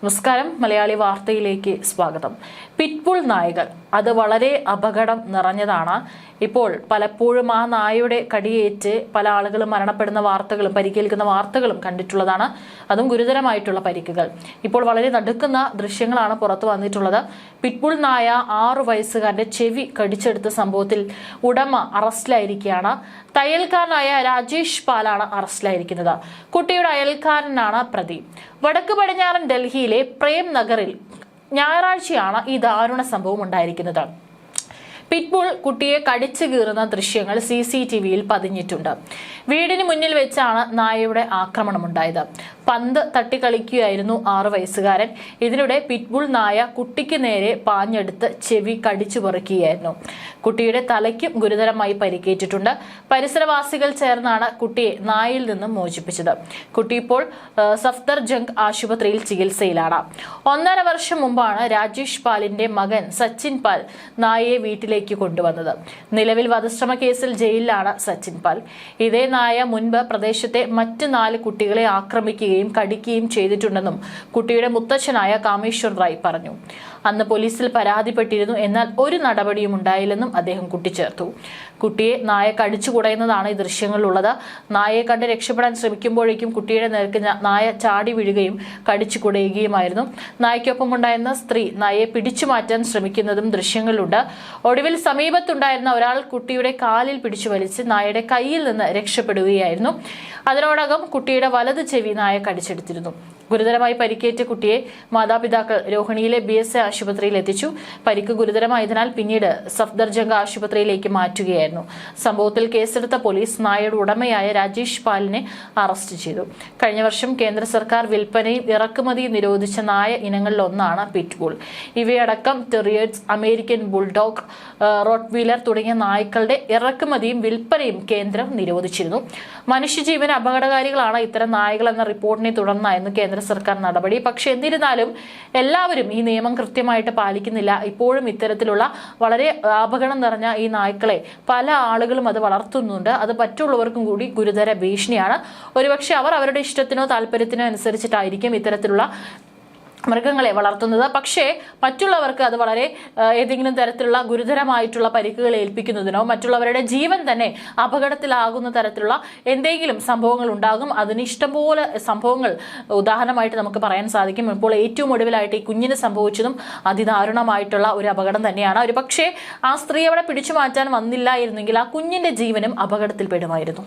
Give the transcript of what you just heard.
നമസ്കാരം, മലയാളി വാർത്തയിലേക്ക് സ്വാഗതം. പിറ്റ്ബുൾ നായകൾ അത് വളരെ അപകടം നിറഞ്ഞതാണ്. ഇപ്പോൾ പലപ്പോഴും ആ നായയുടെ കടിയേറ്റ് പല ആളുകളും മരണപ്പെടുന്ന വാർത്തകളും പരിക്കേൽക്കുന്ന വാർത്തകളും കണ്ടിട്ടുള്ളതാണ്. അതും ഗുരുതരമായിട്ടുള്ള പരിക്കുകൾ. ഇപ്പോൾ വളരെ നടുക്കുന്ന ദൃശ്യങ്ങളാണ് പുറത്തു വന്നിട്ടുള്ളത്. പിറ്റ്ബുൾ നായ 6 വയസ്സുകാരന്റെ ചെവി കടിച്ചെടുത്ത സംഭവത്തിൽ ഉടമ അറസ്റ്റിലായിരിക്കുകയാണ്. തയ്യൽക്കാരനായ രാജേഷ് പാലാണ് അറസ്റ്റിലായിരിക്കുന്നത്. കുട്ടിയുടെ അയൽക്കാരനാണ് പ്രതി. വടക്ക് പടിഞ്ഞാറൻ ഡൽഹിയിലെ പ്രേം നഗറിൽ ഞായറാഴ്ചയാണ് ഈ ദാരുണ സംഭവം ഉണ്ടായിരിക്കുന്നത്. പിറ്റ്ബുൾ കുട്ടിയെ കടിച്ചു കീറുന്ന ദൃശ്യങ്ങൾ CCTVയിൽ പതിഞ്ഞിട്ടുണ്ട്. വീടിന് മുന്നിൽ വെച്ചാണ് നായയുടെ ആക്രമണമുണ്ടായത്. പന്ത് തട്ടിക്കളിക്കുകയായിരുന്നു 6 വയസ്സുകാരൻ. ഇതിനിടെ പിറ്റ്ബുൾ നായ കുട്ടിക്ക് നേരെ പാഞ്ഞെടുത്ത് ചെവി കടിച്ചു പറിക്കുകയായിരുന്നു. കുട്ടിയുടെ തലയ്ക്കും ഗുരുതരമായി പരിക്കേറ്റിട്ടുണ്ട്. പരിസരവാസികൾ ചേർന്നാണ് കുട്ടിയെ നായയിൽ നിന്നും മോചിപ്പിച്ചത്. കുട്ടി ഇപ്പോൾ സഫ്ദർജംഗ് ആശുപത്രിയിൽ ചികിത്സയിലാണ്. 1.5 വർഷം മുമ്പാണ് രാജേഷ് പാലിന്റെ മകൻ സച്ചിൻ പാൽ നായയെ വീട്ടിലേക്ക് കൊണ്ടുവന്നത്. നിലവിൽ വധശ്രമ കേസിൽ ജയിലിലാണ് സച്ചിൻ പാൽ. ഇതേ നായ മുൻപ് പ്രദേശത്തെ മറ്റ് 4 കുട്ടികളെ ആക്രമിക്കുകയും കടിക്കുകയും ചെയ്തിട്ടുണ്ടെന്നും കുട്ടിയുടെ മുത്തച്ഛനായ കാമേശ്വർ റായ് പറഞ്ഞു. അന്ന് പോലീസിൽ പരാതിപ്പെട്ടിരുന്നു, എന്നാൽ ഒരു നടപടിയും ഉണ്ടായില്ലെന്നും അദ്ദേഹം കൂട്ടിച്ചേർത്തു. കുട്ടിയെ നായ കടിച്ചു കുടയുന്നതാണ് ഈ ദൃശ്യങ്ങളിലുള്ളത്. നായയെ കണ്ട് രക്ഷപ്പെടാൻ ശ്രമിക്കുമ്പോഴേക്കും കുട്ടിയുടെ നേർക്ക് നായ ചാടി വീഴുകയും കടിച്ചു കുടയുകയുമായിരുന്നു. നായയ്ക്കൊപ്പം ഉണ്ടായിരുന്ന സ്ത്രീ നായയെ പിടിച്ചു മാറ്റാൻ ശ്രമിക്കുന്നതും ദൃശ്യങ്ങളിലുണ്ട്. ഒടുവിൽ സമീപത്തുണ്ടായിരുന്ന ഒരാൾ കുട്ടിയുടെ കാലിൽ പിടിച്ചു വലിച്ച് നായയുടെ കയ്യിൽ നിന്ന് രക്ഷപ്പെടുകയായിരുന്നു. അതിനോടകം കുട്ടിയുടെ വലത് ചെവി നായ കടിച്ചെടുത്തിരുന്നു. ഗുരുതരമായി പരിക്കേറ്റ കുട്ടിയെ മാതാപിതാക്കൾ രോഹിണിയിലെ BSA ആശുപത്രിയിൽ എത്തിച്ചു. പരിക്ക് ഗുരുതരമായതിനാൽ പിന്നീട് സഫ്ദർജംഗ് ആശുപത്രിയിലേക്ക് മാറ്റുകയായിരുന്നു. സംഭവത്തിൽ കേസെടുത്ത പോലീസ് നായയുടെ ഉടമയായ രാജേഷ് പാലിനെ അറസ്റ്റ് ചെയ്തു. കഴിഞ്ഞ വർഷം കേന്ദ്ര സർക്കാർ വിൽപ്പനയും ഇറക്കുമതിയും നിരോധിച്ച നായ ഇനങ്ങളിലൊന്നാണ് പിറ്റ്ബുൾ. ഇവയടക്കം ടെറിയേഴ്സ്, അമേരിക്കൻ ബുൾഡോഗ്, റോട്ട്വീലർ തുടങ്ങിയ നായ്ക്കളുടെ ഇറക്കുമതിയും വിൽപ്പനയും കേന്ദ്രം നിരോധിച്ചിരുന്നു. മനുഷ്യജീവന് അപകടകാരികളാണ് ഇത്തരം നായകൾ എന്ന റിപ്പോർട്ടിനെ തുടർന്നായിരുന്നു കേന്ദ്ര സർക്കാർ നടപടി. പക്ഷെ എന്നിരുന്നാലും എല്ലാവരും ഈ നിയമം കൃത്യമായിട്ട് പാലിക്കുന്നില്ല. ഇപ്പോഴും ഇത്തരത്തിലുള്ള വളരെ അപകടം നിറഞ്ഞ ഈ നായ്ക്കളെ പല ആളുകളും അത് വളർത്തുന്നുണ്ട്. അത് മറ്റുള്ളവർക്കും കൂടി ഗുരുതര ഭീഷണിയാണ്. ഒരുപക്ഷെ അവർ അവരുടെ ഇഷ്ടത്തിനോ താല്പര്യത്തിനോ അനുസരിച്ചിട്ടായിരിക്കും ഇത്തരത്തിലുള്ള മൃഗങ്ങളെ വളർത്തുന്നത്. പക്ഷേ മറ്റുള്ളവർക്ക് അത് വളരെ ഏതെങ്കിലും തരത്തിലുള്ള ഗുരുതരമായിട്ടുള്ള പരിക്കുകൾ ഏൽപ്പിക്കുന്നതിനോ മറ്റുള്ളവരുടെ ജീവൻ തന്നെ അപകടത്തിലാകുന്ന തരത്തിലുള്ള എന്തെങ്കിലും സംഭവങ്ങൾ ഉണ്ടാകും. അതിന് ഇഷ്ടംപോലെ സംഭവങ്ങൾ ഉദാഹരണമായിട്ട് നമുക്ക് പറയാൻ സാധിക്കും. ഇപ്പോൾ ഏറ്റവും ഒടുവിലായിട്ട് ഈ കുഞ്ഞിന് സംഭവിച്ചതും അതിദാരുണമായിട്ടുള്ള ഒരു അപകടം തന്നെയാണ്. ഒരു പക്ഷേ ആ സ്ത്രീ അവിടെ പിടിച്ചു മാറ്റാൻ വന്നില്ലായിരുന്നെങ്കിൽ ആ കുഞ്ഞിന്റെ ജീവനും അപകടത്തിൽപ്പെടുമായിരുന്നു.